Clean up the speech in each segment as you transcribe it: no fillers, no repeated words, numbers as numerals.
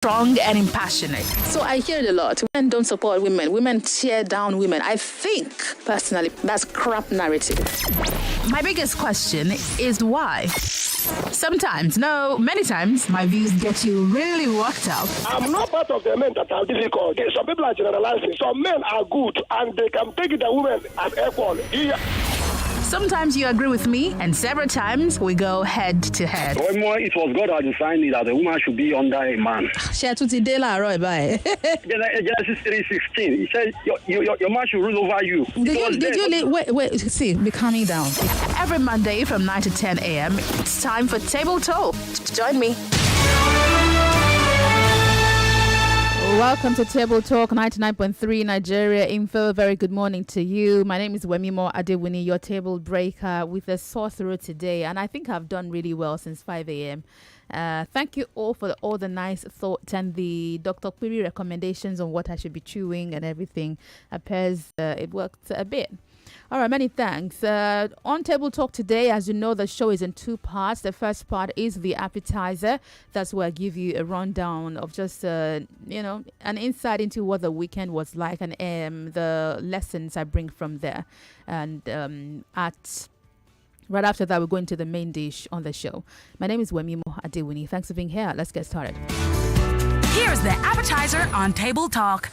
strong and impassionate. So I hear it a lot. Women don't support women. Women tear down women. I think, personally, that's crap narrative. My biggest question is why? Sometimes, no, many times, my views get you really worked up. I'm not part of the men that are difficult. Some people are generalizing. Some men are good and they can take the women as equal. Sometimes you agree with me, and several times we go head to head. It was God that designed it that a woman should be under a man. Genesis 3:16. He said, your man should rule over you. Did you wait, see, be calming down. Every Monday from 9 to 10 a.m., it's time for Table Talk. Join me. Welcome to Table Talk 99.3 Nigeria Info. Very good morning to you. My name is Wemimo Adewuni, your table breaker with a sore throat today. And I think I've done really well since 5 a.m. Thank you all for all the nice thoughts and the Dr. Query recommendations on what I should be chewing and everything. Appears it worked a bit. All right, many thanks. On Table Talk today, as you know, the show is in two parts. The first part is the appetizer. That's where I give you a rundown of just, an insight into what the weekend was like and the lessons I bring from there. And right after that, we're going to the main dish on the show. My name is Wemimo Adewuni. Thanks for being here. Let's get started. Here's the appetizer on Table Talk.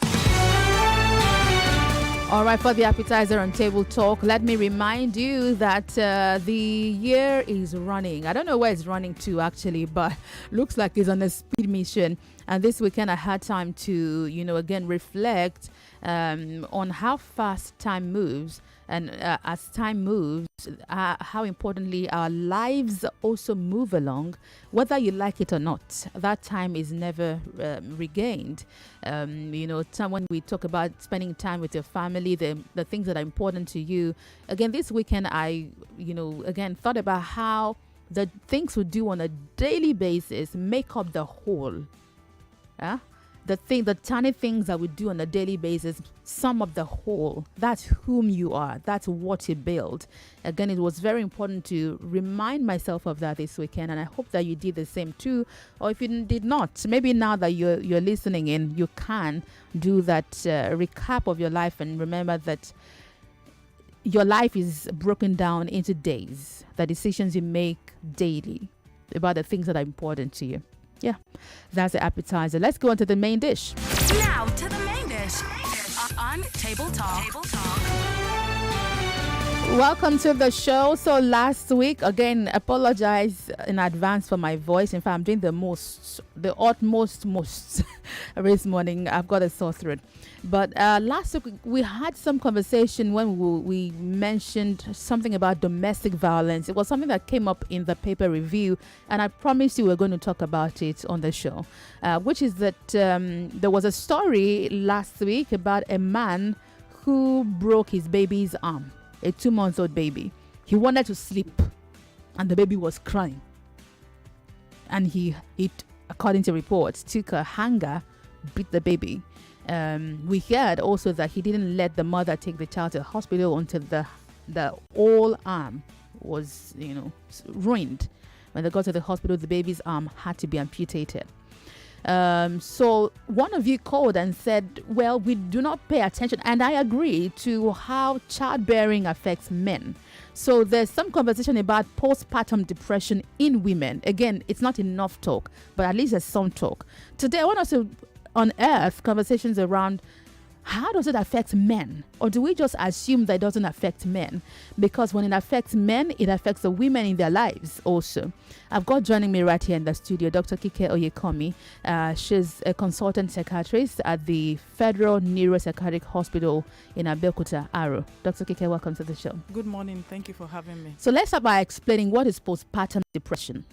All right, for the appetizer on Table Talk, let me remind you that the year is running. I don't know where it's running to, actually, but looks like it's on a speed mission. And this weekend, I had time to, again, reflect on how fast time moves. And as time moves, how importantly our lives also move along, whether you like it or not. That time is never regained. Time when we talk about spending time with your family, the things that are important to you. The this weekend, I, thought about how the things we do on a daily basis make up the whole. The tiny things that we do on a daily basis sum up the whole. That's whom you are. That's what you build. Again, it was very important to remind myself of that this weekend, and I hope that you did the same too. Or if you did not, maybe now that you're listening in, you can do that recap of your life and remember that your life is broken down into days, the decisions you make daily about the things that are important to you. Yeah, that's the appetizer. Let's go on to the main dish. Now to the main dish on Table Talk. Welcome to the show. So last week, again, apologize in advance for my voice. In fact, I'm doing the utmost this morning. I've got a sore throat. But last week, we had some conversation when we mentioned something about domestic violence. It was something that came up in the paper review, and I promised you we're going to talk about it on the show, which is that there was a story last week about a man who broke his baby's arm, a 2-month-old baby. He wanted to sleep, and the baby was crying. And he according to reports, took a hanger, beat the baby. We heard also that he didn't let the mother take the child to the hospital until the whole arm was, ruined. When they got to the hospital, the baby's arm had to be amputated. So one of you called and said, well, we do not pay attention, and I agree, to how childbearing affects men. So there's some conversation about postpartum depression in women. Again, it's not enough talk, but at least there's some talk. Today, I want us to unearth conversations around how does it affect men? Or do we just assume that it doesn't affect men? Because when it affects men, it affects the women in their lives also. I've got joining me right here in the studio, Dr. Kike Oyekomi. She's a consultant psychiatrist at the Federal Neuropsychiatric Hospital in Abeokuta, Aro. Dr. Kike, welcome to the show. Good morning. Thank you for having me. So let's start by explaining what is postpartum depression.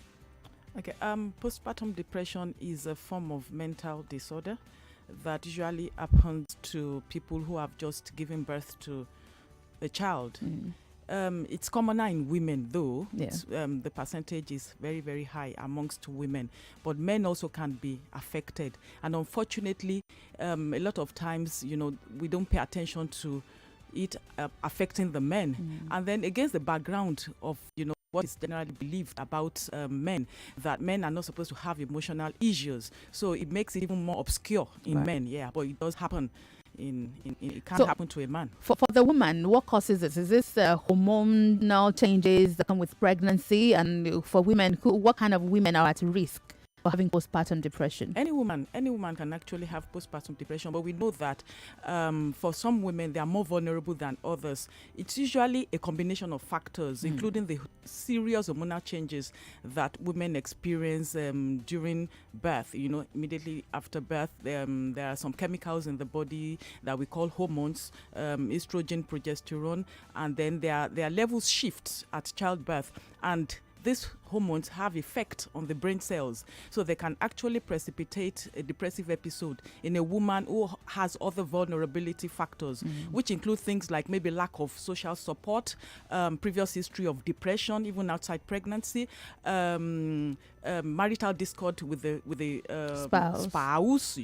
Okay. Postpartum depression is a form of mental disorder that usually happens to people who have just given birth to a child. It's commoner in women, though. Yeah. The percentage is very, very high amongst women. But men also can be affected. And unfortunately, a lot of times, we don't pay attention to it affecting the men. And then against the background of, what is generally believed about men, that men are not supposed to have emotional issues. So it makes it even more obscure in men, but it does happen. It can't happen to a man. For the woman, what causes this? Is this hormonal changes that come with pregnancy? And for women, what kind of women are at risk for having postpartum depression? Any woman can actually have postpartum depression, but we know that for some women they are more vulnerable than others. It's usually a combination of factors, including the serious hormonal changes that women experience during birth. Immediately after birth, there are some chemicals in the body that we call hormones, estrogen, progesterone, and then their levels shift at childbirth, and these hormones have effect on the brain cells, so they can actually precipitate a depressive episode in a woman who has other vulnerability factors, which include things like maybe lack of social support, previous history of depression, even outside pregnancy, marital discord with the spouse.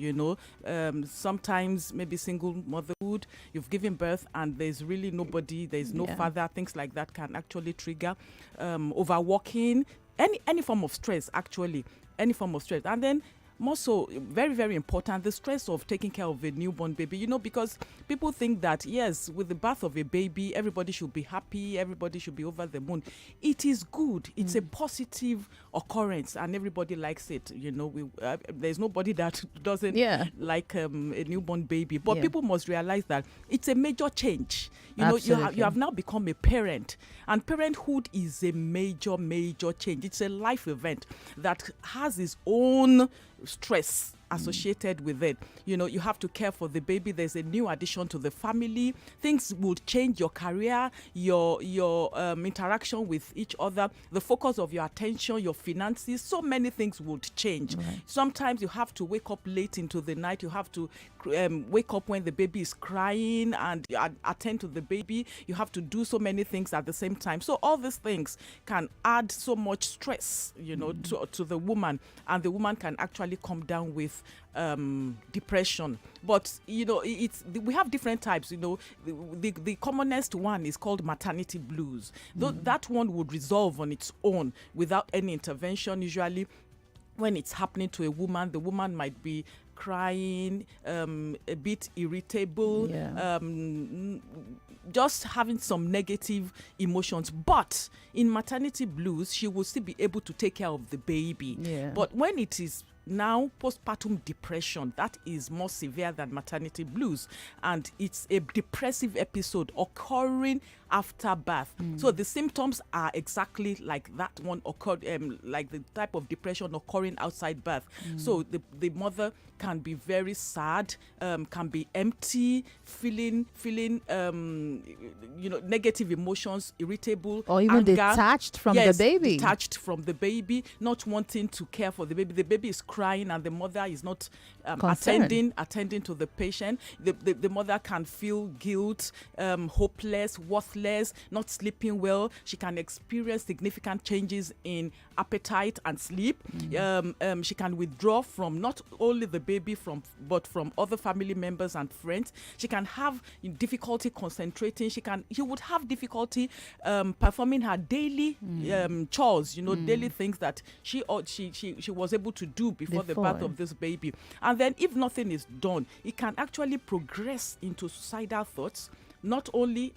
Sometimes maybe single motherhood. You've given birth and there's really nobody, there's no father. Things like that can actually trigger overworking. Any form of stress, actually, any form of stress. And then more so, very, very important, the stress of taking care of a newborn baby, because people think that, yes, with the birth of a baby, everybody should be happy, everybody should be over the moon. It is good. It's a positive occurrence, and everybody likes it. There's nobody that doesn't like a newborn baby. But people must realize that it's a major change. You have now become a parent, and parenthood is a major, major change. It's a life event that has its own stress associated with it. You have to care for the baby. There's a new addition to the family. Things would change, your career, your interaction with each other, the focus of your attention, your finances. So many things would change. Right. Sometimes you have to wake up late into the night. You have to wake up when the baby is crying and attend to the baby. You have to do so many things at the same time. So all these things can add so much stress, to the woman, and the woman can actually come down with depression. But we have different types. The commonest one is called maternity blues. That one would resolve on its own without any intervention. Usually when it's happening to a woman, the woman might be crying, a bit irritable, just having some negative emotions. But in maternity blues, she will still be able to take care of the baby. But when it is now postpartum depression, that is more severe than maternity blues, and it's a depressive episode occurring after birth. So the symptoms are exactly like that one occurred, like the type of depression occurring outside birth. So the mother can be very sad, can be empty, feeling negative emotions, irritable, or even anger, detached from the baby. Detached from the baby, not wanting to care for the baby. The baby is crying and the mother is not attending to the patient. The mother can feel guilt, hopeless, worthless, not sleeping well. She can experience significant changes in appetite and sleep. She can withdraw from not only the baby but from other family members and friends. She can have difficulty concentrating. She would have difficulty performing her daily chores, daily things that she was able to do before the birth of this baby. And then if nothing is done, it can actually progress into suicidal thoughts, not only,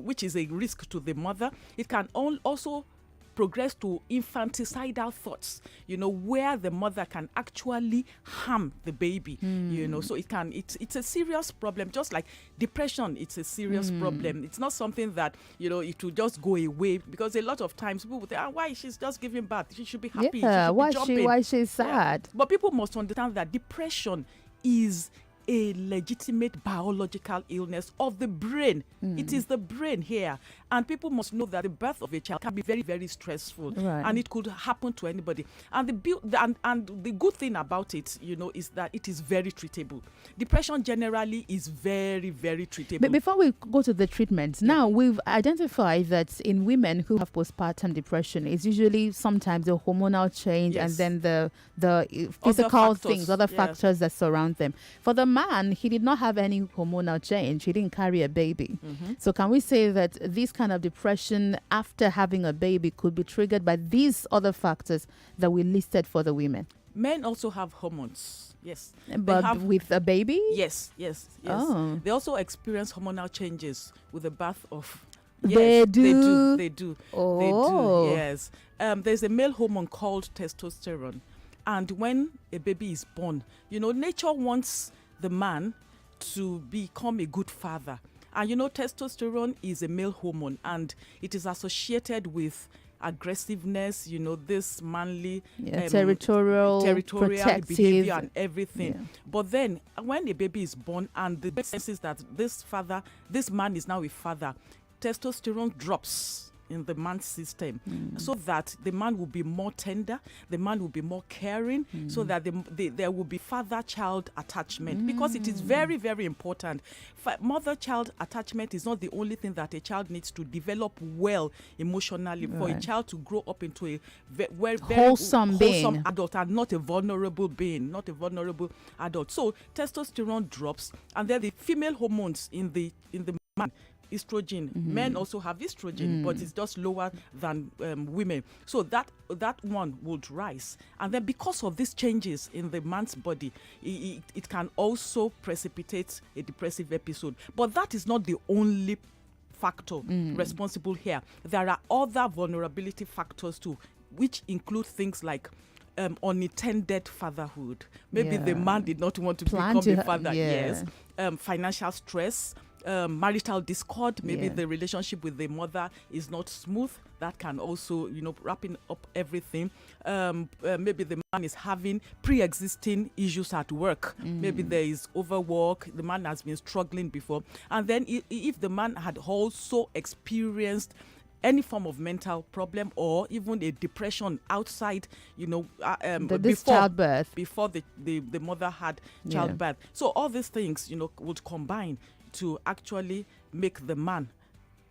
which is a risk to the mother. It can also progress to infanticidal thoughts, where the mother can actually harm the baby, so it's a serious problem. Just like depression, it's a serious problem. It's not something that, it will just go away, because a lot of times people would say, why, she's just giving birth, she should be happy. Why she's sad. But people must understand that depression is a legitimate biological illness of the brain. It is the brain here. And people must know that the birth of a child can be very, very stressful. Right. And it could happen to anybody. And the good thing about it, is that it is very treatable. Depression generally is very, very treatable. But before we go to the treatments, now we've identified that in women who have postpartum depression, it's usually sometimes a hormonal change and then the physical things, other factors that surround them. For the man, he did not have any hormonal change. He didn't carry a baby. So can we say that this kind of depression after having a baby could be triggered by these other factors that we listed for the women? Men also have hormones. Yes. But with a baby? Yes. Oh. They also experience hormonal changes with the birth of. They do? They do. Oh. They do. Yes. There's a male hormone called testosterone, and when a baby is born, nature wants the man to become a good father, and testosterone is a male hormone, and it is associated with aggressiveness, this manly territorial protective behavior and everything. Yeah. But then when a baby is born and the senses that this man is now a father, testosterone drops in the man's system, so that the man will be more tender, the man will be more caring, so that there will be father-child attachment, because it is very, very important. Mother-child attachment is not the only thing that a child needs to develop well emotionally, for a child to grow up into a very wholesome being, adult, and not a vulnerable being, not a vulnerable adult. So testosterone drops, and then the female hormones in the man, estrogen. Men also have estrogen, but it's just lower than women. So that one would rise. And then because of these changes in the man's body, it can also precipitate a depressive episode. But that is not the only factor responsible here. There are other vulnerability factors too, which include things like unintended fatherhood. Maybe the man did not want to become a father. Yes. Financial stress. Marital discord, maybe the relationship with the mother is not smooth. That can also, wrapping up everything. Maybe the man is having pre-existing issues at work. Maybe there is overwork. The man has been struggling before. And then if the man had also experienced any form of mental problem or even a depression outside, this childbirth, before the mother had childbirth. So all these things, would combine to actually make the man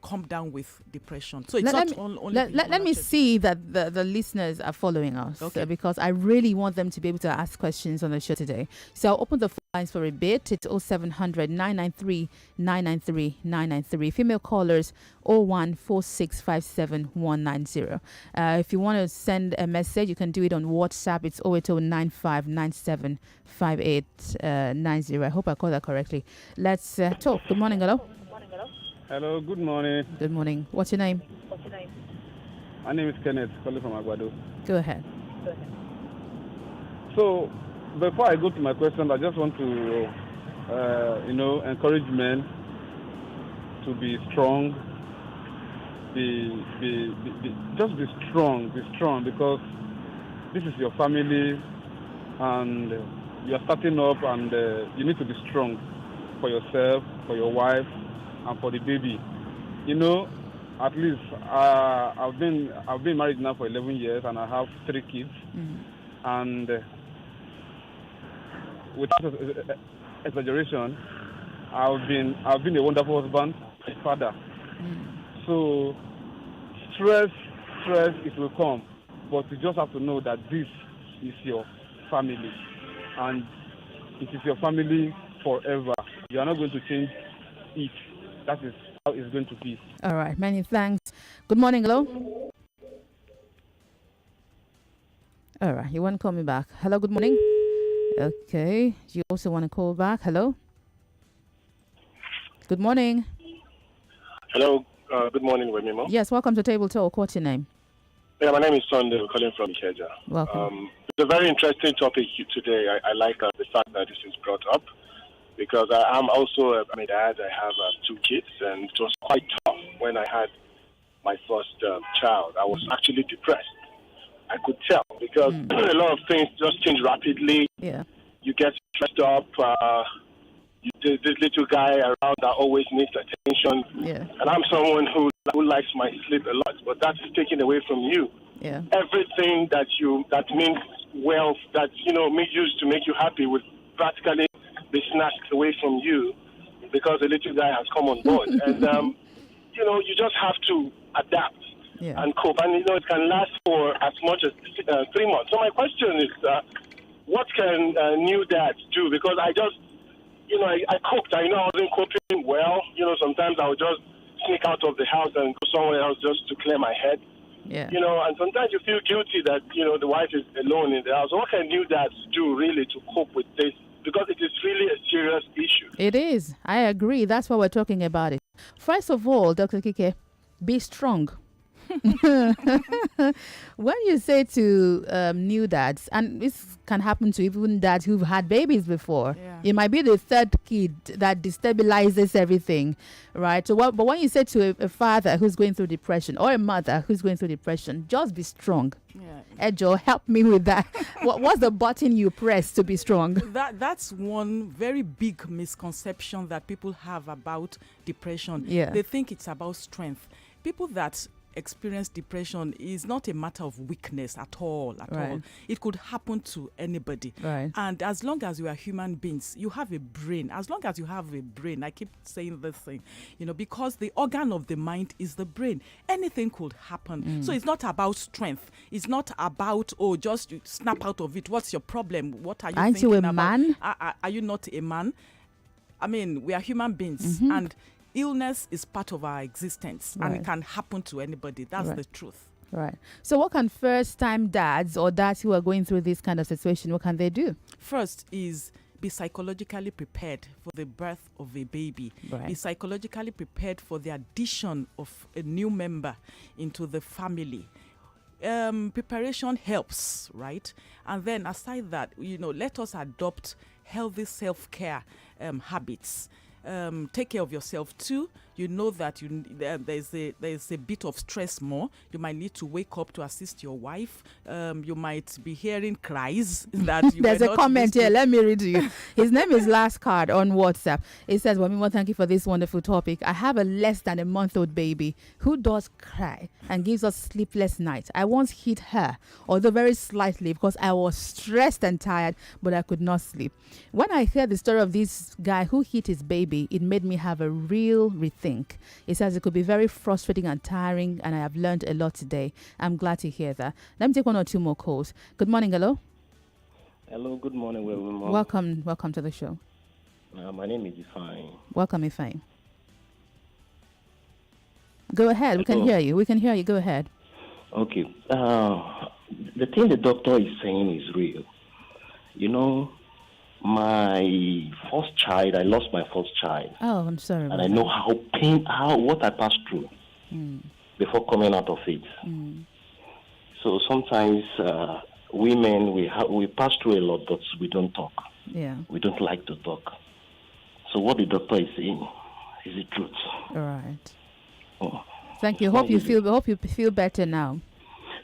come down with depression. So it's let me see that the listeners are following us, because I really want them to be able to ask questions on the show today. So I'll open the phone lines for a bit. It's 0700 993 993 993. Female callers 014657190. If you want to send a message, you can do it on WhatsApp. It's 08095975890. I hope I called that correctly. Let's talk. Good morning. Hello. Hello, good morning. Good morning. What's your name? My name is Kenneth, calling from Aguado. Go ahead. So, before I go to my question, I just want to, encourage men to be strong. Just be strong, because this is your family, and you are starting up, and you need to be strong for yourself, for your wife, and for the baby. At least I've been married now for 11 years, and I have 3 kids. And without exaggeration, I've been a wonderful husband, a father. So stress it will come, but you just have to know that this is your family, and it is your family forever. You are not going to change it. That is how it's going to be. All right. Many thanks. Good morning. Hello. All right. You want to call me back? Hello. Good morning. Okay. You also want to call back? Hello. Good morning. Hello. Good morning, Wemimo. Yes. Welcome to Table Talk. What's your name? Yeah, my name is Sunday. I'm calling from Ikeja. Welcome. It's a very interesting topic today. I like the fact that this is brought up, because I am also a dad. I have 2 kids, and it was quite tough when I had my first child. I was actually depressed. I could tell, because a lot of things just change rapidly. Yeah. You get stressed up. This little guy around that always needs attention. Yeah. And I'm someone who likes my sleep a lot, but that's taken away from you. Yeah. Everything that means wealth, that used to make you happy, would practically be snatched away from you, because the little guy has come on board. And you just have to adapt and cope. And it can last for as much as 3 months. So my question is, what can new dads do? Because I cooked. I know I wasn't cooking well. Sometimes I would just sneak out of the house and go somewhere else just to clear my head. Yeah. And sometimes you feel guilty that, the wife is alone in the house. What can you dads do really to cope with this? Because it is really a serious issue. It is. I agree. That's why we're talking about it. First of all, Dr. Kike, be strong. When you say to new dads, and this can happen to even dads who've had babies before, it might be the third kid that destabilizes everything, right? So, but when you say to a father who's going through depression or a mother who's going through depression, just be strong. Ejo, help me with that. What's the button you press to be strong? That's one very big misconception that people have about depression. Yeah. They think it's about strength. People that experience depression is not a matter of weakness at all. It could happen to anybody. Right. And as long as you are human beings, you have a brain. As long as you have a brain, I keep saying this thing, because the organ of the mind is the brain. Anything could happen. So it's not about strength. It's not about, just you snap out of it. What's your problem? What are you Aren't thinking you a about? man? Are you not a man? I mean, we are human beings. And illness is part of our existence, and it can happen to anybody. That's the truth. Right. So what can first-time dads or dads who are going through this kind of situation, what can they do? First is be psychologically prepared for the birth of a baby. Right. Be psychologically prepared for the addition of a new member into the family. Preparation helps, right? And then aside that, let us adopt healthy self-care habits. Take care of yourself too. You know that there's a bit of stress more. You might need to wake up to assist your wife. You might be hearing cries that you There's a comment here. Let me read to you. His name is Last Card on WhatsApp. It says, Wemimo, thank you for this wonderful topic. I have a less than a month-old baby who does cry and gives us sleepless nights. I once hit her, although very slightly, because I was stressed and tired, but I could not sleep. When I heard the story of this guy who hit his baby, it made me have a real rethink. It says it could be very frustrating and tiring, and I have learned a lot today. I'm glad to hear that. Let me take one or two more calls. Good morning, hello. Hello, good morning, Wemimo. Welcome to the show. My name is Ifeanyi. Welcome, Ifeanyi. Go ahead. We can hear you. Go ahead. Okay. The thing the doctor is saying is real. My first child, I lost my first child. Oh, I'm sorry. And I know what I passed through before coming out of it. So sometimes women, we pass through a lot, but we don't talk. Yeah. We don't like to talk. So what the doctor is saying is the truth. All right. Thank you. Hope you feel better now.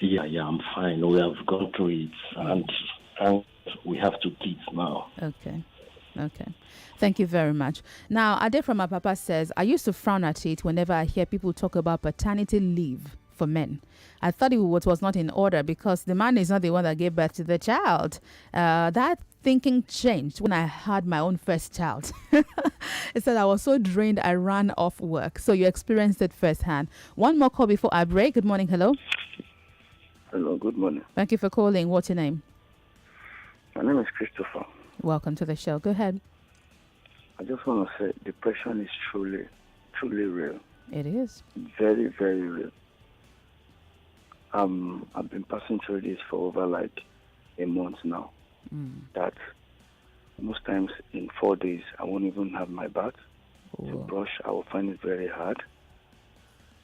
Yeah, I'm fine. We have gone through it, and we have 2 kids now. Okay. Thank you very much. Now, Ade from my papa says, I used to frown at it whenever I hear people talk about paternity leave for men. I thought it was not in order because the man is not the one that gave birth to the child. That thinking changed when I had my own first child. It said I was so drained I ran off work. So you experienced it firsthand. One more call before I break. Good morning. Hello. Hello. Good morning. Thank you for calling. What's your name? My name is Christopher. Welcome to the show. Go ahead. I just want to say depression is truly, truly real. It is. Very, very real. I've been passing through this for over like a month now. That most times in 4 days, I won't even have my bath. To brush, I will find it very hard.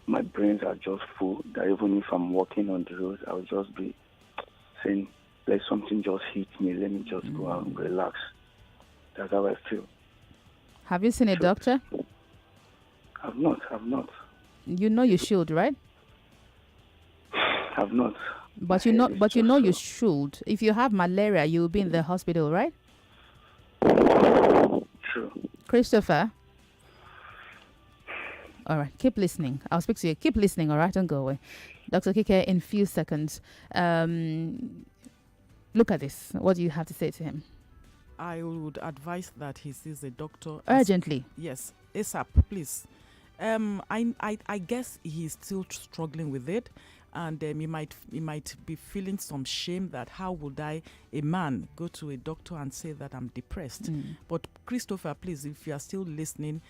My brains are just full. That even if I'm walking on the road, I'll just be saying, let something just hit me. Let me just go and relax. That's how I feel. Have you seen a doctor? I've not. You know you should, right? I've not. But you know you should. If you have malaria, you'll be in the hospital, right? True. Christopher. All right, keep listening. I'll speak to you. Keep listening, all right? Don't go away. Dr. Kike, in a few seconds. Look at this. What do you have to say to him? I would advise that he sees a doctor urgently. Yes, ASAP, please. I guess he's still struggling with it, and he might be feeling some shame that how would a man, go to a doctor and say that I'm depressed. But Christopher, please, if you are still listening,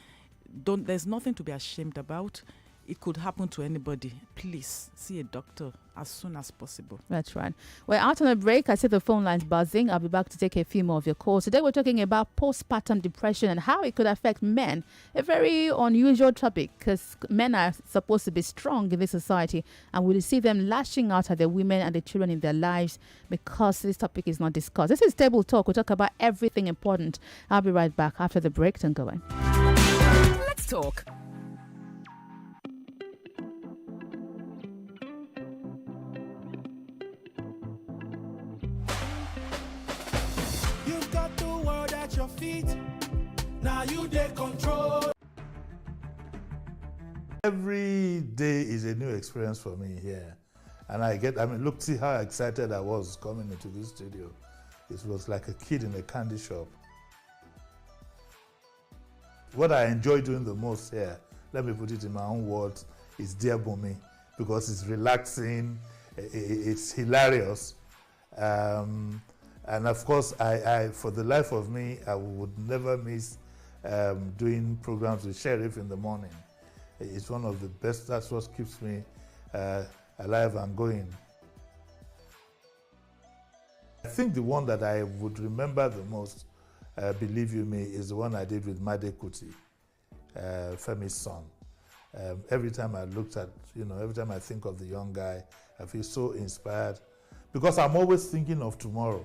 there's nothing to be ashamed about. It could happen to anybody. Please see a doctor as soon as possible. That's right. We're out on a break. I see the phone lines buzzing. I'll be back to take a few more of your calls. Today we're talking about postpartum depression and how it could affect men. A very unusual topic because men are supposed to be strong in this society, and we see them lashing out at the women and the children in their lives because this topic is not discussed. This is Table Talk. We talk about everything important. I'll be right back after the break. Don't go away. Let's talk. Your feet, now you take control. Every day is a new experience for me here, and look, see how excited I was coming into this studio. It was like a kid in a candy shop. What I enjoy doing the most here, let me put it in my own words, is Dear Bumi, because it's relaxing, it's hilarious. And of course, I for the life of me, I would never miss doing programs with Sheriff in the morning. It's one of the best. That's what keeps me alive and going. I think the one that I would remember the most, believe you me, is the one I did with Made Kuti, Femi's son. Every time I looked at, every time I think of the young guy, I feel so inspired because I'm always thinking of tomorrow.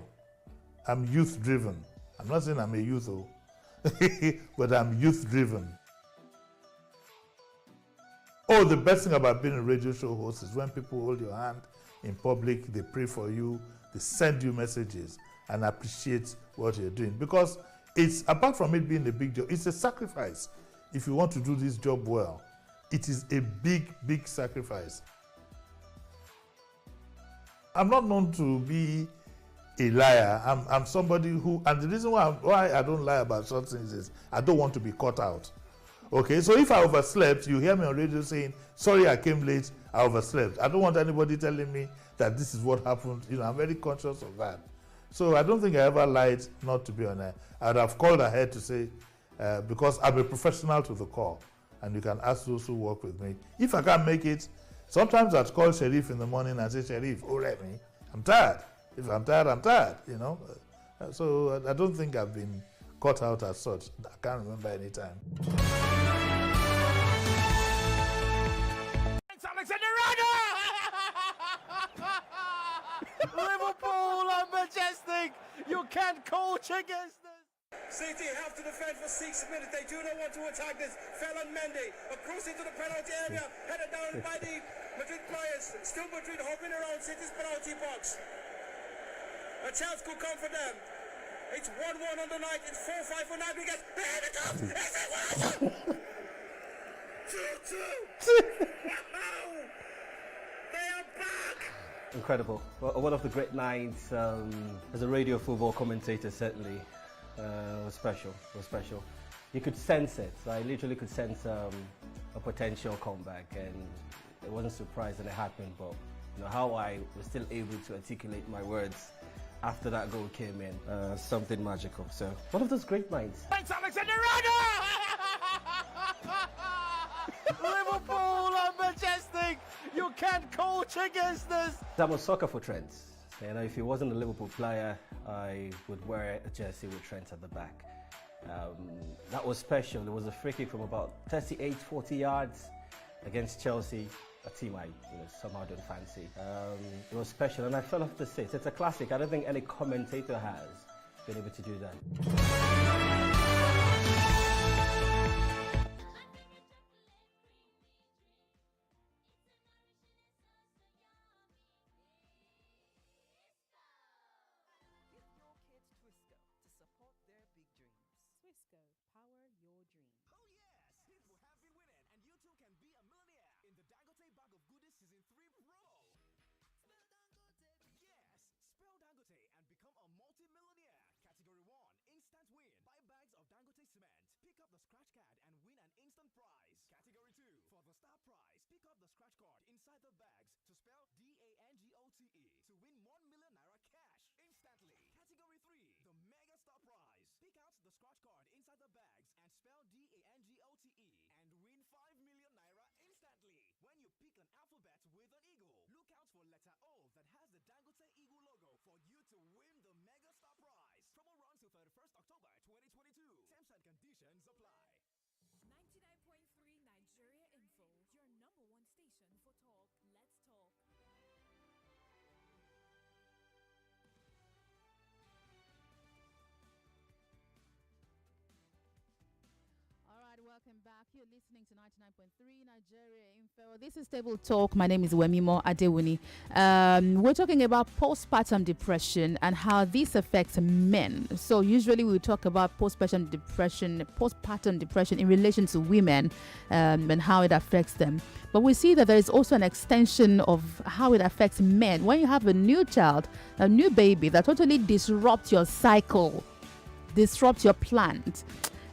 I'm youth driven. I'm not saying I'm a youth, but I'm youth driven. Oh, the best thing about being a radio show host is when people hold your hand in public, they pray for you, they send you messages and appreciate what you're doing. Because it's, apart from it being a big job, it's a sacrifice. If you want to do this job well, it is a big, big sacrifice. I'm not known to be a liar. I'm somebody who, and the reason why I don't lie about certain things is I don't want to be caught out. Okay, so if I overslept, you hear me on radio saying, sorry I came late, I overslept. I don't want anybody telling me that this is what happened. I'm very conscious of that. So I don't think I ever lied not to be on air. I would have called ahead to say, because I'm a professional to the core, and you can ask those who work with me. If I can't make it, sometimes I'd call Sheriff in the morning and say, Sheriff, let me, I'm tired. If I'm tired, I'm tired, So I don't think I've been caught out as such. I can't remember any time. Liverpool are majestic. You can't coach against this. City have to defend for 6 minutes. They do not want to attack this. Felon Mendy across into the penalty area, headed down by the Madrid players. Still Madrid hopping around City's penalty box. A chance could come for them. It's 1-1 on the night. It's 4-5 for Navigas. Here it comes. It's 2-2. Wow. They are back. Incredible. Well, one of the great nights as a radio football commentator, certainly. Was special. It was special. You could sense it. So I literally could sense a potential comeback, and I wasn't surprised that it happened. But how I was still able to articulate my words after that goal came in, something magical. So one of those great nights. Thanks, Alexander-Arnold! Liverpool are majestic. You can't coach against this. I'm a sucker for Trent. If he wasn't a Liverpool player, I would wear a jersey with Trent at the back. That was special. It was a free kick from about 38, 40 yards against Chelsea, a team I somehow don't fancy. It was special, and I fell off the seat. It's a classic. I don't think any commentator has been able to do that. Scratch card inside the bags to spell Pick an alphabet with an eagle. Look out for letter O that has the Dangote Eagle logo for you to win the Mega Star Prize. Promo runs till 31st October 2022. Terms and conditions apply. 99.3 Nigeria Info, your number one station for talk. Let's talk. All right, welcome back. You're listening to 99.3 Nigeria Info. This is Table Talk. My name is Wemimo Adewuni. We're talking about postpartum depression and how this affects men. So usually we talk about postpartum depression in relation to women and how it affects them. But we see that there is also an extension of how it affects men. When you have a new child, a new baby that totally disrupts your cycle, disrupts your plant.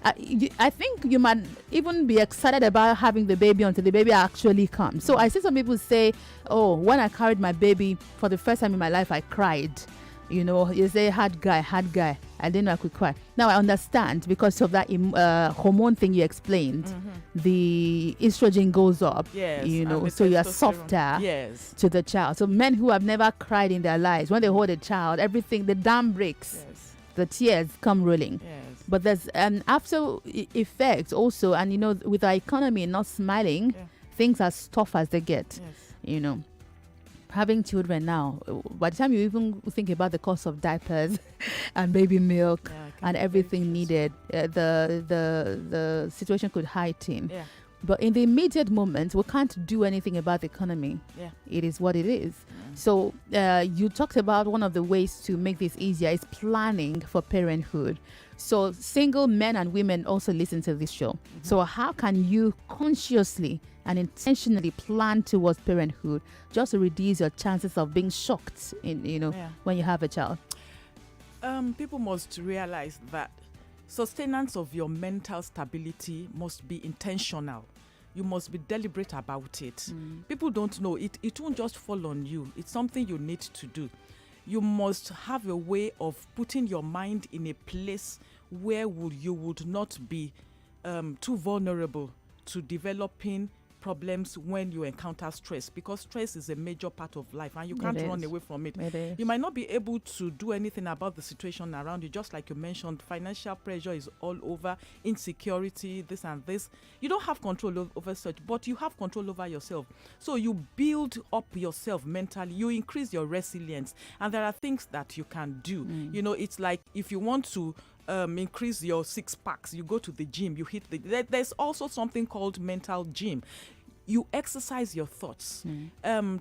I think you might even be excited about having the baby until the baby actually comes. So I see some people say, oh, when I carried my baby for the first time in my life, I cried. You know, you say, hard guy. I didn't know I could cry. Now I understand because of that hormone thing you explained. The estrogen goes up, yes, you know, so you're softer to the child. So men who have never cried in their lives, when they hold a child, everything, the dam breaks. Yes. The tears come rolling. Yes. But there's an after effect also, and you know, with our economy not smiling, things are as tough as they get. Yes. You know, having children now, by the time you even think about the cost of diapers and baby milk and everything needed, the situation could heighten. Yeah. But in the immediate moment, we can't do anything about the economy. Yeah. It is what it is. So you talked about one of the ways to make this easier is planning for parenthood. So single men and women also listen to this show. So how can you consciously and intentionally plan towards parenthood just to reduce your chances of being shocked when you have a child? People must realize that sustenance of your mental stability must be intentional. You must be deliberate about it. People don't know. It won't just fall on you. It's something you need to do. You must have a way of putting your mind in a place where you would not be too vulnerable to developing problems when you encounter stress, because stress is a major part of life and you can't run away from it. You might not be able to do anything about the situation around you, just like you mentioned. Financial pressure is all over, insecurity, this and this. You don't have control over such, but you have control over yourself. So you build up yourself mentally, you increase your resilience, and there are things that you can do. You know, it's like if you want to increase your 6 packs, you go to the gym, you hit there's also something called mental gym. You exercise your thoughts.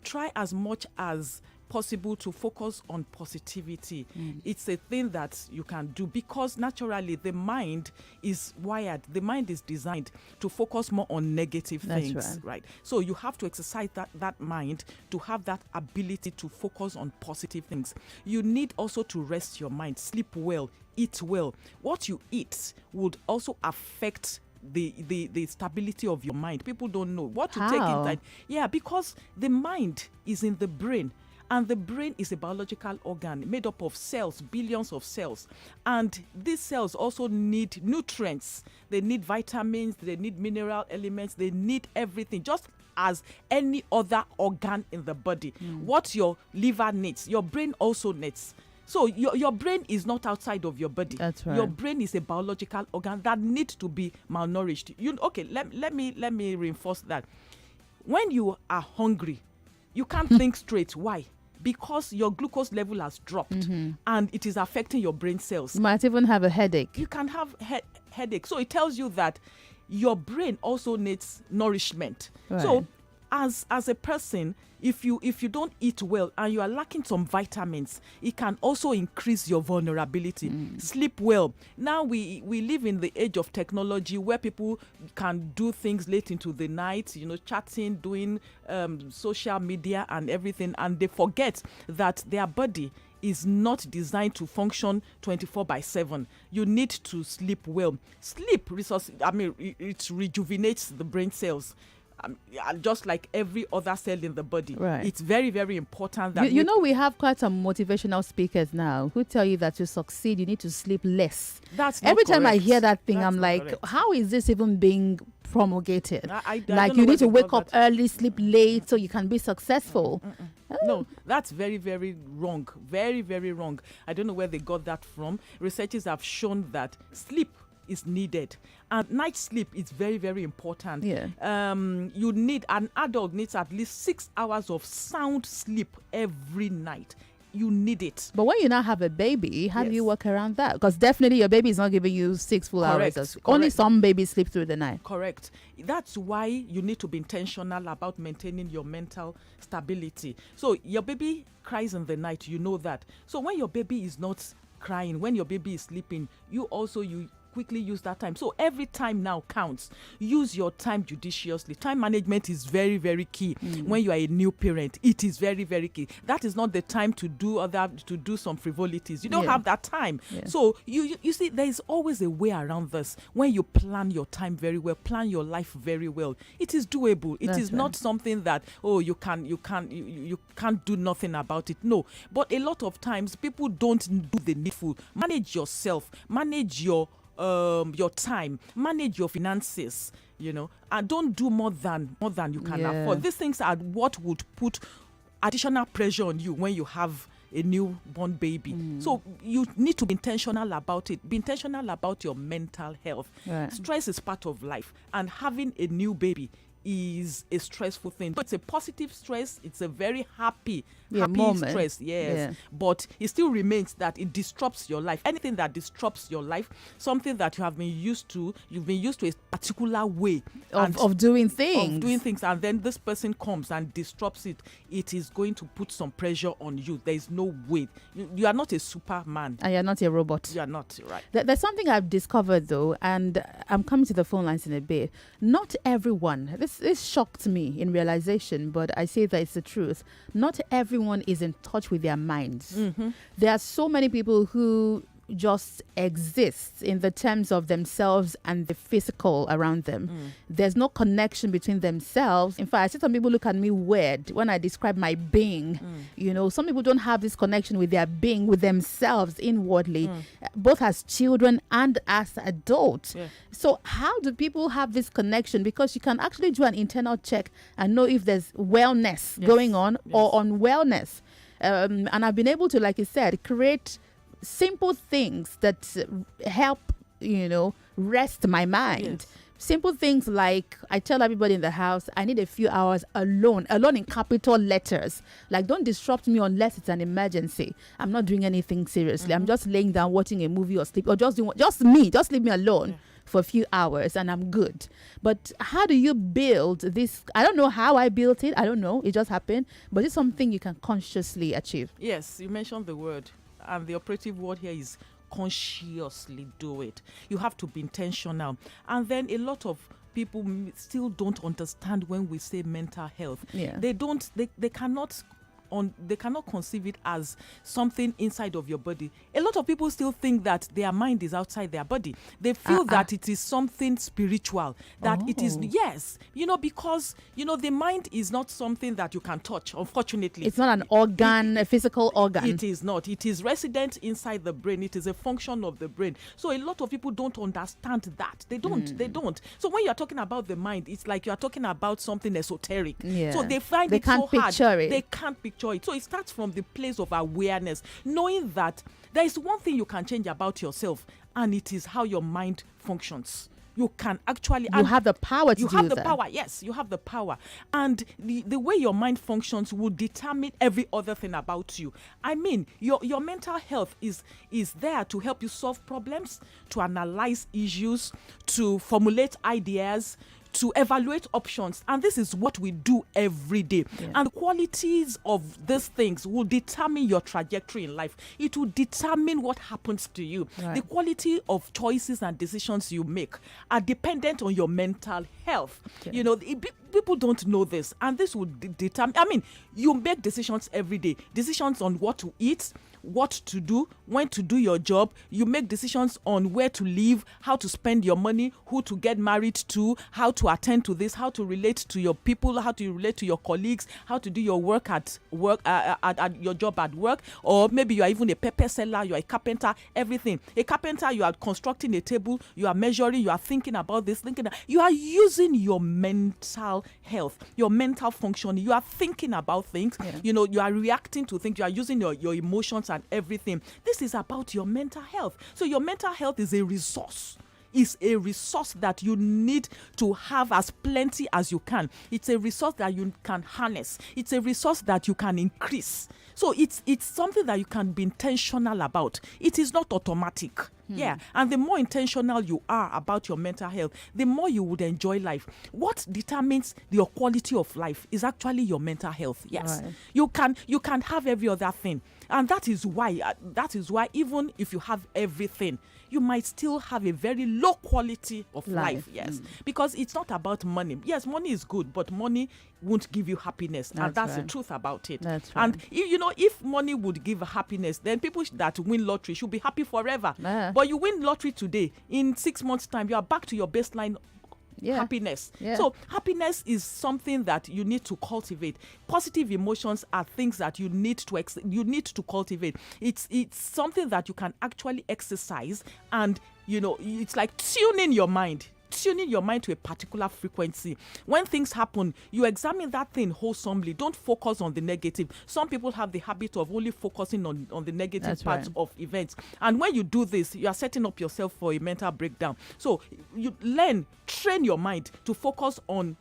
Try as much as possible to focus on positivity. It's a thing that you can do because naturally the mind is wired, the mind is designed to focus more on negative things, right? So you have to exercise that mind to have that ability to focus on positive things. You need also to rest your mind, sleep well, eat well. What you eat would also affect the stability of your mind. People don't know what to take in time. Yeah, because the mind is in the brain. And the brain is a biological organ made up of cells, billions of cells. And these cells also need nutrients. They need vitamins, they need mineral elements, they need everything, just as any other organ in the body. What your liver needs, your brain also needs. So your brain is not outside of your body. That's right. Your brain is a biological organ that needs to be malnourished. Let me reinforce that. When you are hungry, you can't think straight. Why? Because your glucose level has dropped and it is affecting your brain cells. You might even have a headache. You can have headache. So it tells you that your brain also needs nourishment. Right. So as a person, if you don't eat well and you are lacking some vitamins, it can also increase your vulnerability. Sleep well. Now we live in the age of technology where people can do things late into the night, chatting, doing social media and everything, and they forget that their body is not designed to function 24/7. You need to sleep well. Sleep it rejuvenates the brain cells. Just like every other cell in the body. Right. It's very, very important that we have quite some motivational speakers now who tell you that to succeed you need to sleep less. That's not every time correct. I hear that thing, That's I'm like, correct. how is this even being promulgated. I Like don't you know need to where they wake got up early, sleep late, so you can be successful. No, that's very, very wrong. Very, very wrong. I don't know where they got that from. Researchers have shown that sleep is needed, and night sleep is very, very important. Yeah. An adult needs at least 6 hours of sound sleep every night. You need it. But when you now have a baby, how do you work around that? Because definitely your baby is not giving you 6 full hours. Only some babies sleep through the night. Correct. That's why you need to be intentional about maintaining your mental stability. So your baby cries in the night, you know that. So when your baby is not crying, when your baby is sleeping, you quickly use that time. So every time now counts. Use your time judiciously. Time management is very, very key. When you are a new parent, it is very, very key. That is not the time to do some frivolities. You don't have that time. So you see, there is always a way around this. When you plan your time very well, plan your life very well, it is doable. It is not something that you can't do nothing about it. No. But a lot of times people don't do the needful. Manage yourself. Manage your time, manage your finances, and don't do more than you can afford. These things are what would put additional pressure on you when you have a newborn baby. So you need to be intentional about it. Be intentional about your mental health. Stress is part of life, and having a new baby is a stressful thing. But it's a positive stress. It's a very happy moment. Stress. But it still remains that it disrupts your life. Anything that disrupts your life, something that you've been used to a particular way of doing things. And then this person comes and disrupts it. It is going to put some pressure on you. There is no way. You are not a superman. And you're not a robot. You are not, right. There's something I've discovered though, and I'm coming to the phone lines in a bit. Not everyone, this shocked me in realization, but I say that it's the truth. Not everyone is in touch with their minds. There are so many people who just exist in the terms of themselves and the physical around them. There's no connection between themselves. In fact, I see some people look at me weird when I describe my being. Some people don't have this connection with their being, with themselves inwardly, both as children and as adults. So how do people have this connection? Because you can actually do an internal check and know if there's wellness going on or unwellness. And I've been able to, like you said, create simple things that help, rest my mind. Simple things like I tell everybody in the house, I need a few hours alone in capital letters. Like, don't disrupt me unless it's an emergency. I'm not doing anything seriously. I'm just laying down watching a movie or sleep, or just leave me alone for a few hours and I'm good. But how do you build this? I don't know how I built it. I don't know. It just happened. But it's something you can consciously achieve. Yes, you mentioned the word. And the operative word here is consciously do it. You have to be intentional. And then a lot of people still don't understand when we say mental health. They cannot conceive it as something inside of your body. A lot of people still think that their mind is outside their body. They feel that it is something spiritual, that it is, because, the mind is not something that you can touch, unfortunately. It's not an organ, a physical organ. It is not. It is resident inside the brain. It is a function of the brain. So a lot of people don't understand that. They don't. So when you're talking about the mind, it's like you're talking about something esoteric. So they find it so hard. They can't picture it. So it starts from the place of awareness, knowing that there is one thing you can change about yourself, and it is how your mind functions. You can actually... You have the power to do that. You have the power, yes. You have the power. And the way your mind functions will determine every other thing about you. I mean, your mental health is there to help you solve problems, to analyze issues, to formulate ideas, to evaluate options, and this is what we do every day. And the qualities of these things will determine your trajectory in life. It will determine what happens to you. The quality of choices and decisions you make are dependent on your mental health. People don't know this, and this will determine. I mean, you make decisions every day, decisions on what to eat, what to do, when to do your job. You make decisions on where to live, how to spend your money, who to get married to, how to attend to this, how to relate to your people, how to relate to your colleagues, how to do your work at your job at work, or maybe you are even a pepper seller, you are a carpenter, everything. A carpenter, you are constructing a table, you are measuring, you are thinking about this, thinking that you are using your mental health, your mental functioning. You are thinking about things, you know, you are reacting to things, you are using your emotions and everything. This is about your mental health. So your mental health is a resource. Is a resource that you need to have as plenty as you can. It's a resource that you can harness. It's a resource that you can increase. So it's something that you can be intentional about. It is not automatic. Yeah, and the more intentional you are about your mental health, the more you would enjoy life. What determines your quality of life is actually your mental health. Yes, right. You can have every other thing, and that is why even if you have everything, you might still have a very low quality of life. Yes, because it's not about money. Yes, money is good, but money won't give you happiness, and that's right. The truth about it. That's right. And you know, if money would give happiness, then people that win lottery should be happy forever. But you win lottery today, in 6 months' time, you are back to your baseline happiness. So happiness is something that you need to cultivate. Positive emotions are things that you need to cultivate. It's something that you can actually exercise, and you know, it's like tuning your mind to a particular frequency. When things happen, you examine that thing wholesomely. Don't focus on the negative. Some people have the habit of only focusing on the negative parts of events. And when you do this, you are setting up yourself for a mental breakdown. So you train your mind to focus on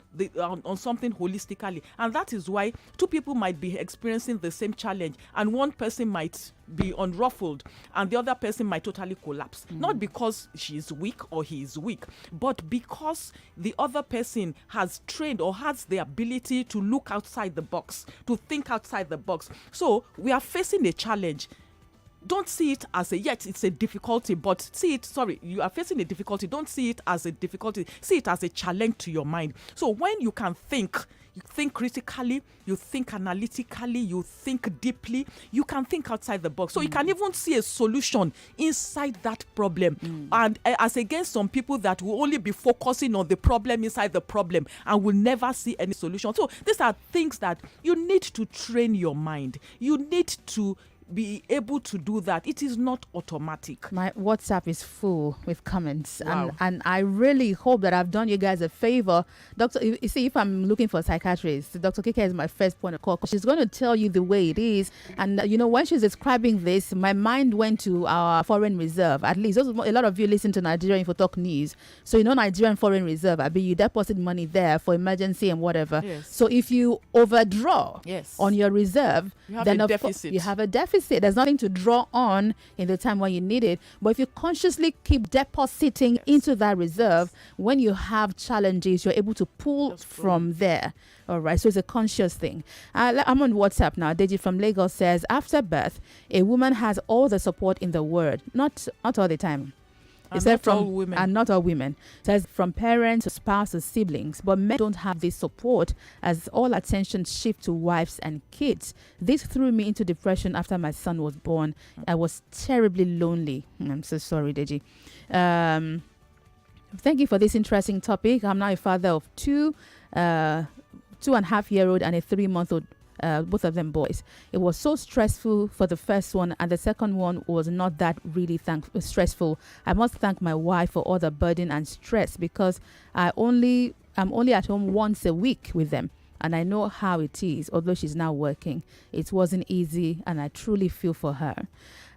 something holistically. And that is why two people might be experiencing the same challenge, and one person might be unruffled and the other person might totally collapse. Not because she is weak or he is weak, but because the other person has trained or has the ability to look outside the box, to think outside the box. So we are facing a challenge. Don't see it as it's a difficulty, but you are facing a difficulty. Don't see it as a difficulty. See it as a challenge to your mind. So when you can think, you think critically, you think analytically, you think deeply, you can think outside the box. So you can even see a solution inside that problem. And as against some people that will only be focusing on the problem inside the problem and will never see any solution. So these are things that you need to train your mind. You need to be able to do that. It is not automatic. My WhatsApp is full with comments. Wow. And I really hope that I've done you guys a favor. Doctor, you see, if I'm looking for a psychiatrist, Dr. Kike is my first point of call, because she's going to tell you the way it is. And you know, when she's describing this, my mind went to our foreign reserve. At least a lot of you listen to Nigerian Info Talk News, so you know Nigerian foreign reserve. I mean, you deposit money there for emergency and whatever. Yes. So if you overdraw on your reserve, you have you have a deficit. There's nothing to draw on in the time when you need it. But if you consciously keep depositing into that reserve, when you have challenges, you're able to pull from there. All right. So it's a conscious thing. I'm on WhatsApp now. Deji from Lagos says, after birth, a woman has all the support in the world. Not all the time. And not all women. And not all women. Says from parents to spouses, siblings. But men don't have this support, as all attention shifts to wives and kids. This threw me into depression after my son was born. I was terribly lonely. I'm so sorry, Deji. Thank you for this interesting topic. I'm now a father of two 2.5-year-old and a 3-month-old. Both of them boys. It was so stressful for the first one, and the second one was not that really stressful. I must thank my wife for all the burden and stress, because I'm only at home once a week with them, and I know how it is. Although she's now working, it wasn't easy, and I truly feel for her.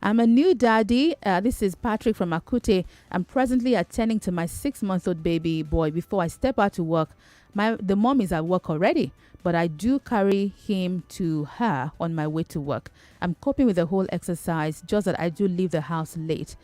I'm a new daddy. This is Patrick from Akute. I'm presently attending to my 6-month-old baby boy before I step out to work. The mom is at work already, but I do carry him to her on my way to work. I'm coping with the whole exercise, just that I do leave the house late.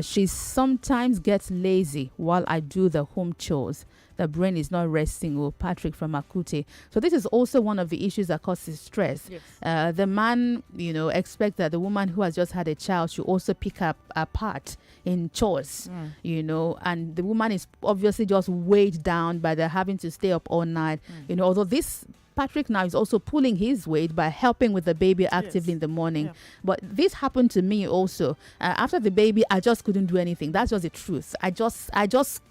She sometimes gets lazy while I do the home chores. The brain is not resting. Oh, Patrick from Akute. So this is also one of the issues that causes stress. Yes. The man, expects that the woman who has just had a child should also pick up a part in chores, and the woman is obviously just weighed down by the having to stay up all night. Although this Patrick now is also pulling his weight by helping with the baby actively in the morning. Yeah. But this happened to me also. After the baby, I just couldn't do anything. That's just the truth. I just,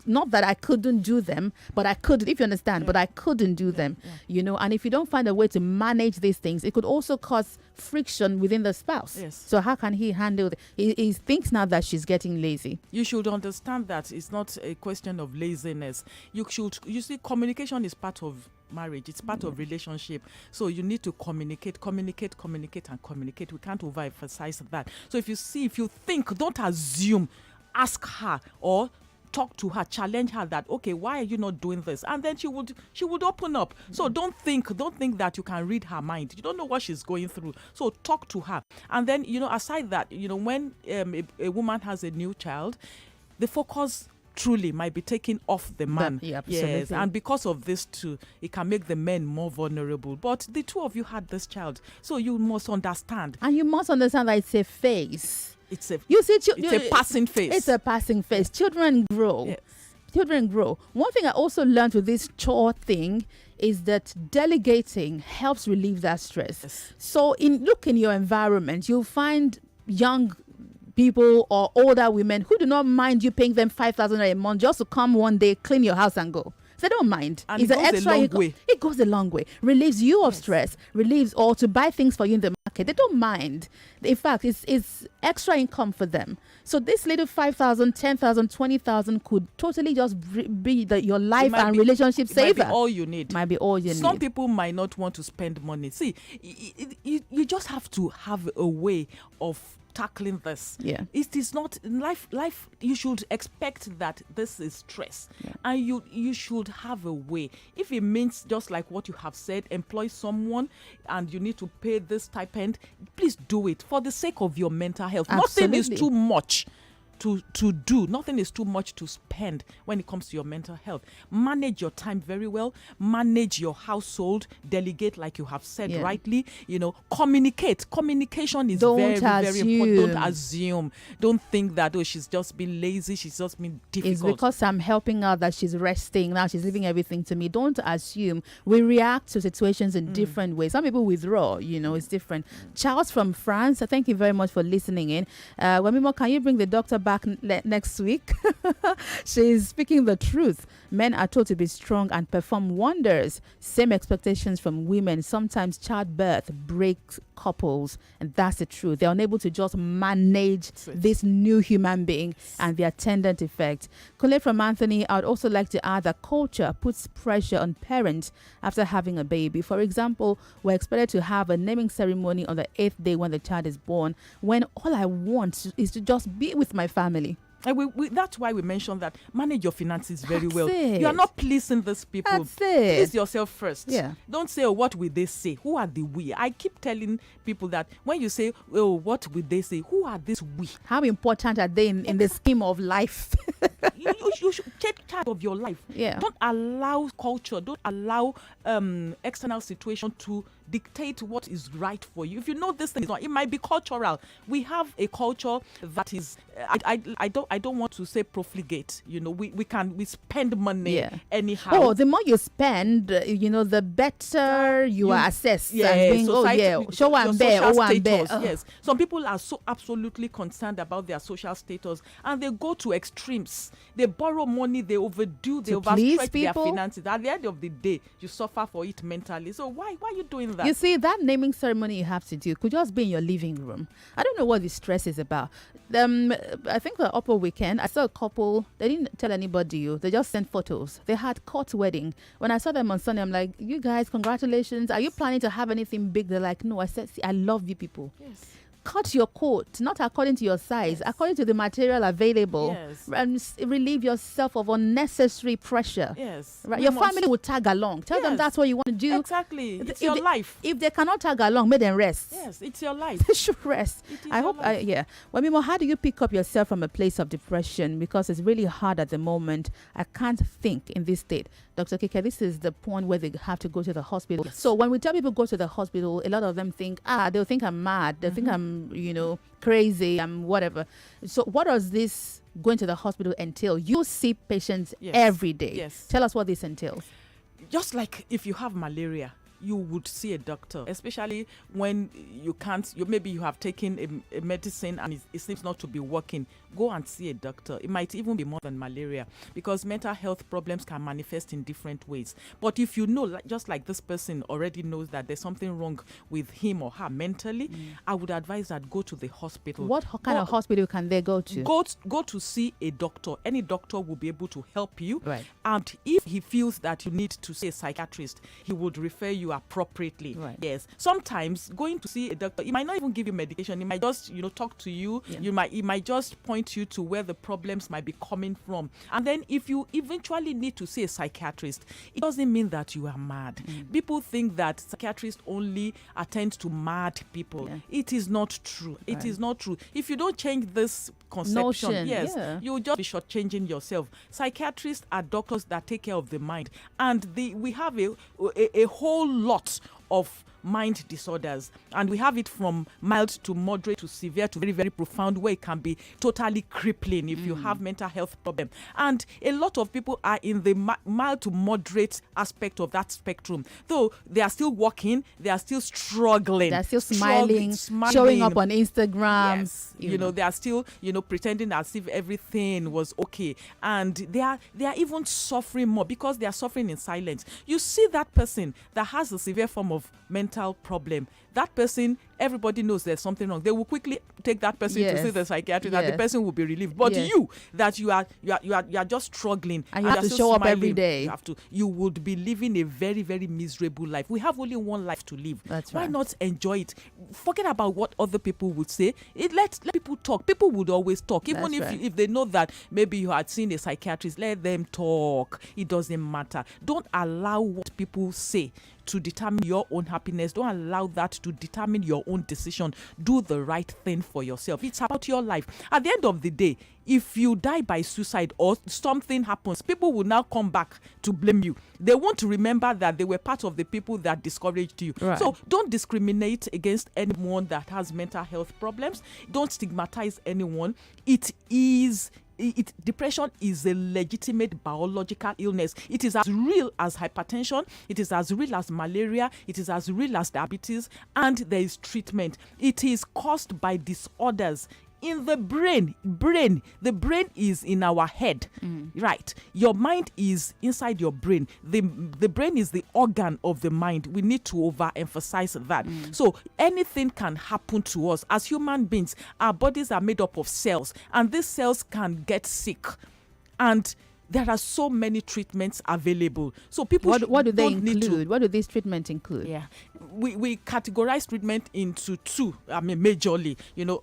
not that I couldn't do them, but I could, if you understand, but I couldn't do them, you know. And if you don't find a way to manage these things, it could also cause friction within the spouse. Yes. So how can he handle it? He thinks now that she's getting lazy. You should understand that it's not a question of laziness. You see, communication is part of marriage. It's part of relationship. So you need to communicate. We can't overemphasize that. So if you think, don't assume, ask her or talk to her, challenge her that, okay, why are you not doing this? And then she would open up. So don't think that you can read her mind. You don't know what she's going through. So talk to her. And then, aside that, when a woman has a new child, the focus truly might be taken off the man. Yes, and because of this too, it can make the men more vulnerable. But the two of you had this child, so you must understand. And you must understand that it's a phase. It's a passing phase. It's a passing phase. Children grow. Yes. Children grow. One thing I also learned with this chore thing is that delegating helps relieve that stress. Yes. So look in your environment, you'll find young people or older women who do not mind you paying them 5,000 a month just to come one day, clean your house and go. They don't mind. And it's it goes a long way. It goes a long way. Relieves you of stress. Relieves, or to buy things for you in the market. They don't mind. In fact, it's extra income for them. So this little 5,000, 10,000, 20,000 could totally just be your life and relationship saver. Might be all you need. Might be all you need. Some people might not want to spend money. See, you just have to have a way of tackling this. Yeah. It is not life. You should expect that this is stress, and you should have a way. If it means, just like what you have said, employ someone and you need to pay this stipend, please do it for the sake of your mental health. Absolutely. Nothing is too much to do. Nothing is too much to spend when it comes to your mental health. Manage your time very well. Manage your household. Delegate, like you have said rightly. Communicate. Communication is very important. Don't assume. Don't think that, she's just been lazy. She's just been difficult. It's because I'm helping her that she's resting. Now she's leaving everything to me. Don't assume. We react to situations in different ways. Some people withdraw. It's different. Charles from France, thank you very much for listening in. Wemimo, can you bring the doctor back next week? She's speaking the truth. Men are told to be strong and perform wonders. Same expectations from women. Sometimes childbirth breaks couples, and that's the truth. They're unable to just manage this new human being and the attendant effect. Colette from Anthony, I would also like to add that culture puts pressure on parents after having a baby. For example, we're expected to have a naming ceremony on the 8th day when the child is born, when all I want is to just be with my family. And that's why we mentioned that manage your finances very well. It. You are not pleasing these people. That's it. Please yourself first. Yeah. Don't say, what will they say? Who are the we? I keep telling people that when you say, what will they say? Who are these we? How important are they in the scheme of life? you should take charge of your life. Yeah. Don't allow culture. Don't allow external situation to dictate what is right for you. If you know this thing is not, it might be cultural. We have a culture that is I don't want to say profligate. We spend money anyhow. Oh, the more you spend, the better you are assessed. Yes, show and bear, Yes, some people are so absolutely concerned about their social status, and they go to extremes. They borrow money, they overdo, they overstretch their finances. At the end of the day, you suffer for it mentally. So why are you doing that? You see, that naming ceremony you have to do could just be in your living room. I don't know what the stress is about. I think the upper weekend, I saw a couple. They didn't tell anybody. They just sent photos. They had court wedding. When I saw them on Sunday, I'm like, you guys, congratulations. Are you planning to have anything big? They're like, no. I said, see, I love you people. Yes. Cut your coat, not according to your size, according to the material available. And relieve yourself of unnecessary pressure. Yes. Right. Your family will tag along. Tell them that's what you want to do. Exactly. It's your life. If they cannot tag along, make them rest. Yes, it's your life. They should rest. I hope. Wemimo, how do you pick up yourself from a place of depression? Because it's really hard at the moment. I can't think in this state. Dr. Kike, this is the point where they have to go to the hospital. Yes. So when we tell people go to the hospital, a lot of them think, they'll think I'm mad. They'll think I'm, crazy, I'm whatever. So what does this going to the hospital entail? You see patients every day. Yes. Tell us what this entails. Just like if you have malaria, you would see a doctor, especially when you can't, maybe you have taken a medicine and it seems not to be working. Go and see a doctor. It might even be more than malaria, because mental health problems can manifest in different ways. But if you know, just like this person already knows that there's something wrong with him or her mentally, I would advise that go to the hospital. What kind of hospital can they go to? Go to see a doctor. Any doctor will be able to help you. Right. And if he feels that you need to see a psychiatrist, he would refer you appropriately. Right. Yes. Sometimes going to see a doctor, he might not even give you medication. He might just, talk to you. Yeah. He might just point you to where the problems might be coming from. And then if you eventually need to see a psychiatrist, it doesn't mean that you are mad. People think that psychiatrists only attend to mad people. Yeah. It is not true. Right. It is not true. If you don't change this conception, you'll just be shortchanging yourself. Psychiatrists are doctors that take care of the mind. And we have a whole lot of mind disorders, and we have it from mild to moderate to severe to very, very profound, where it can be totally crippling if you have mental health problem. And a lot of people are in the mild to moderate aspect of that spectrum, though they are still working, they are still struggling, they're still smiling, showing up on Instagram. Yes, they are still pretending as if everything was okay, and they are even suffering more because they are suffering in silence. You see that person that has a severe form of mental problem, that person, everybody knows there's something wrong. They will quickly take that person to see the psychiatrist, and the person will be relieved. But you are just struggling, and you have to show up every day. You would be living a very, very miserable life. We have only one life to live. Why not enjoy it? Forget about what other people would say. Let people talk. People would always talk, even if they know that maybe you had seen a psychiatrist. Let them talk. It doesn't matter. Don't allow what people say to determine your own happiness. Don't allow that to determine your own decision. Do the right thing for yourself. It's about your life. At the end of the day, if you die by suicide or something happens, people will now come back to blame you. They won't remember that they were part of the people that discouraged you. Right. So don't discriminate against anyone that has mental health problems. Don't stigmatize anyone. Depression is a legitimate biological illness. It is as real as hypertension. It is as real as malaria. It is as real as diabetes. And there is treatment. It is caused by disorders in the brain. The brain is in our head, right? Your mind is inside your brain. The brain is the organ of the mind. We need to overemphasize that. So anything can happen to us. As human beings, our bodies are made up of cells, and these cells can get sick. And there are so many treatments available. So people what do they include? What do these treatments include? Yeah, we categorize treatment into two. Majorly,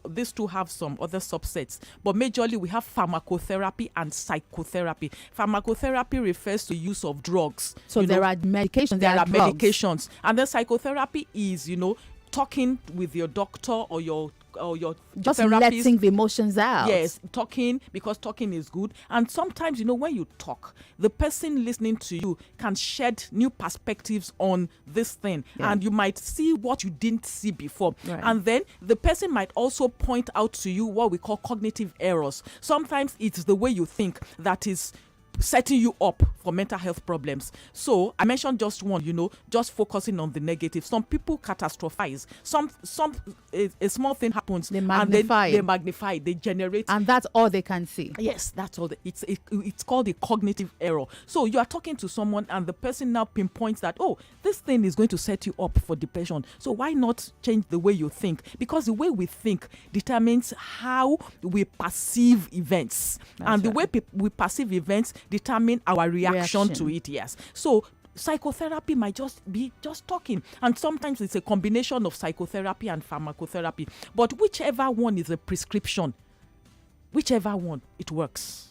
these two have some other subsets, but majorly we have pharmacotherapy and psychotherapy. Pharmacotherapy refers to use of drugs. So there are medications. There are medications, and then psychotherapy is talking with your doctor or your just therapist. Letting the emotions out. Yes, talking, because talking is good. And sometimes, when you talk, the person listening to you can shed new perspectives on this thing. Yeah. And you might see what you didn't see before. Right. And then the person might also point out to you what we call cognitive errors. Sometimes it's the way you think that is setting you up for mental health problems. So I mentioned just one, just focusing on the negative. Some people catastrophize. A small thing happens, they magnify. And then they magnify, they generate, and that's all they can see. Yes, that's all. It's called a cognitive error. So you are talking to someone, and the person now pinpoints that, this thing is going to set you up for depression. So why not change the way you think? Because the way we think determines how we perceive events, and the way we perceive events determine our reaction to it. Yes. So psychotherapy might just be talking, and sometimes it's a combination of psychotherapy and pharmacotherapy, but whichever one is a prescription, whichever one, it works.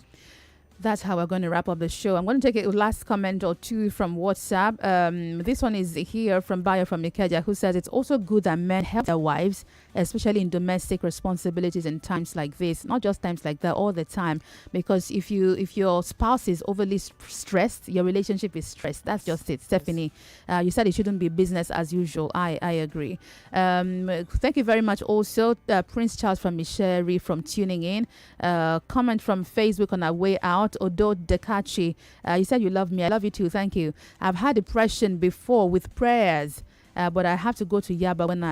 That's how we're going to wrap up the show. I'm going to take a last comment or two from WhatsApp. This one is here from Bayo from Ikeja, who says it's also good that men help their wives, especially in domestic responsibilities in times like this. Not just times like that, all the time. Because if your spouse is overly stressed, your relationship is stressed. That's just it. Stephanie, you said it shouldn't be business as usual. I agree. Thank you very much. Also, Prince Charles from Michelle from tuning in. Comment from Facebook on our way out. out, Odo Dekachi. You said you love me. I love you too. Thank you. I've had depression before with prayers. But I have to go to Yaba when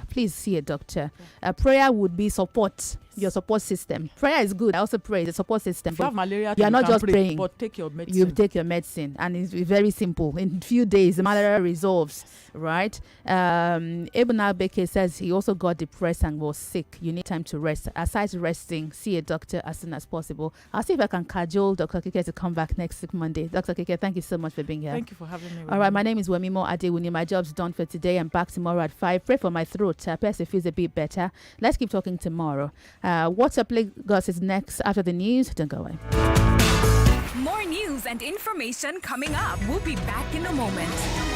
please see a doctor. Prayer would be support, your support system. Prayer is good. I also pray, the support system. If you have malaria, you are not just praying. But take your medicine. You take your medicine. And it's very simple. In a few days, the malaria resolves, right? Ibn Al-Beke says he also got depressed and was sick. You need time to rest. Aside resting, see a doctor as soon as possible. I'll see if I can cajole Dr. Kike to come back next week, Monday. Dr. Kike, thank you so much for being here. Thank you for having me. All right, my name is Wemimo Adewuni. My job's done for today. I'm back tomorrow at 5. Pray for my throat. Perhaps it feels a bit better. Let's keep talking tomorrow. What's Up Lagos is next after the news. Don't go away. More news and information coming up. We'll be back in a moment.